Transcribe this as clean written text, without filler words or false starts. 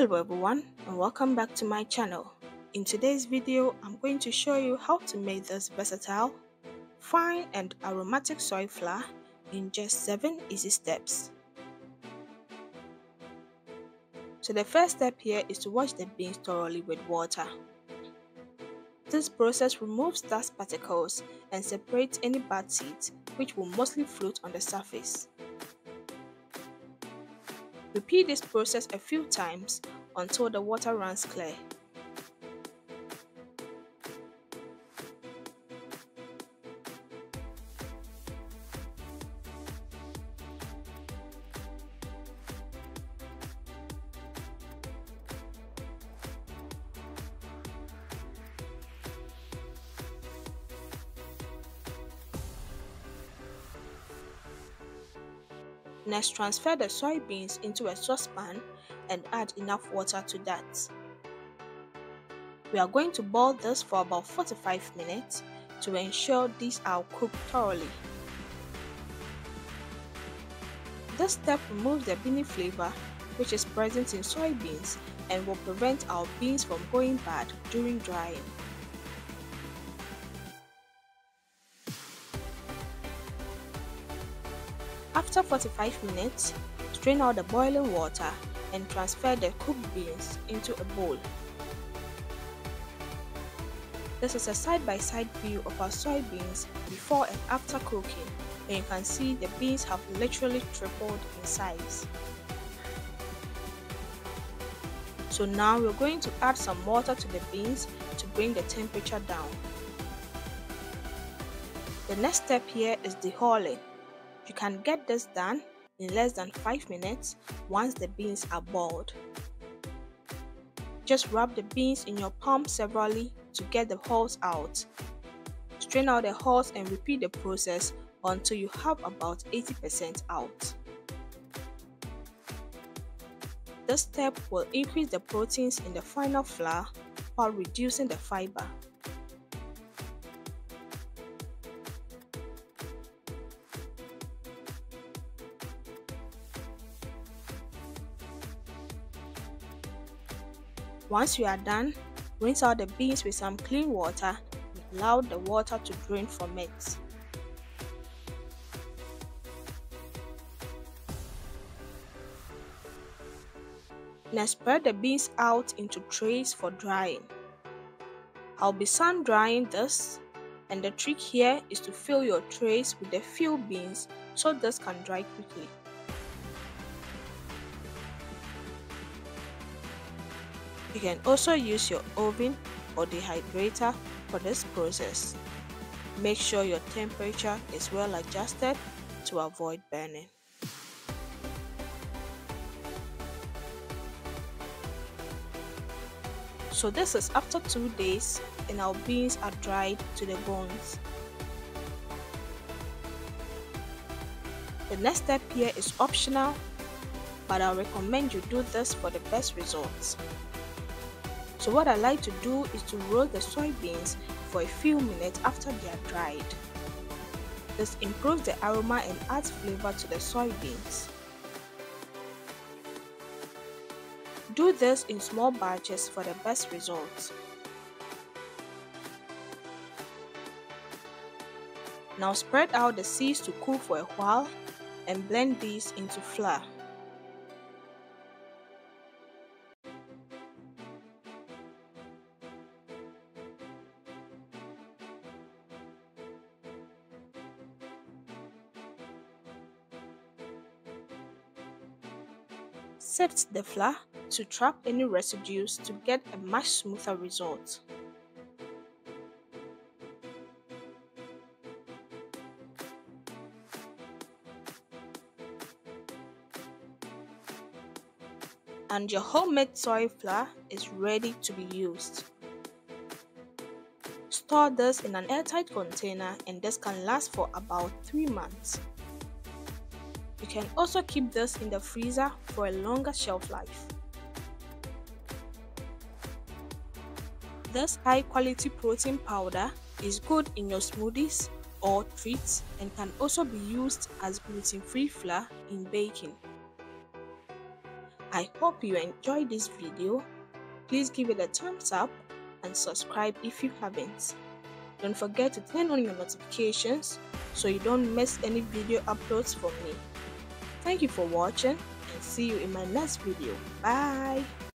Hello everyone and welcome back to my channel. In today's video, I'm going to show you how to make this versatile, fine and aromatic soy flour in just 7 easy steps. So the first step here is to wash the beans thoroughly with water. This process removes dust particles and separates any bad seeds which will mostly float on the surface. Repeat this process a few times until the water runs clear. Next, transfer the soybeans into a saucepan and add enough water to that. We are going to boil this for about 45 minutes to ensure these are cooked thoroughly. This step removes the beany flavor which is present in soybeans and will prevent our beans from going bad during drying. After 45 minutes, strain out the boiling water and transfer the cooked beans into a bowl. This is a side-by-side view of our soybeans before and after cooking, and you can see the beans have literally tripled in size. So now we're going to add some water to the beans to bring the temperature down. The next step here is dehulling. You can get this done in less than 5 minutes once the beans are boiled. Just rub the beans in your palm severally to get the hulls out. Strain out the hulls and repeat the process until you have about 80% out. This step will increase the proteins in the final flour while reducing the fiber. Once you are done, rinse out the beans with some clean water and allow the water to drain from it. Now spread the beans out into trays for drying. I'll be sun drying this, and the trick here is to fill your trays with the few beans so this can dry quickly. You can also use your oven or dehydrator for this process. Make sure your temperature is well adjusted to avoid burning. So this is after 2 days and our beans are dried to the bones. The next step here is optional, but I recommend you do this for the best results. So what I like to do is to roll the soybeans for a few minutes after they are dried. This improves the aroma and adds flavor to the soybeans. Do this in small batches for the best results. Now spread out the seeds to cool for a while and blend these into flour. Sift the flour to trap any residues to get a much smoother result. And your homemade soy flour is ready to be used. Store this in an airtight container and this can last for about 3 months. You can also keep this in the freezer for a longer shelf life. This high-quality protein powder is good in your smoothies or treats and can also be used as gluten-free flour in baking. I I hope you enjoyed this video. Please give it a thumbs up and subscribe if you haven't. Don't forget to turn on your notifications so you don't miss any video uploads from me. Thank you for watching and see you in my next video. Bye.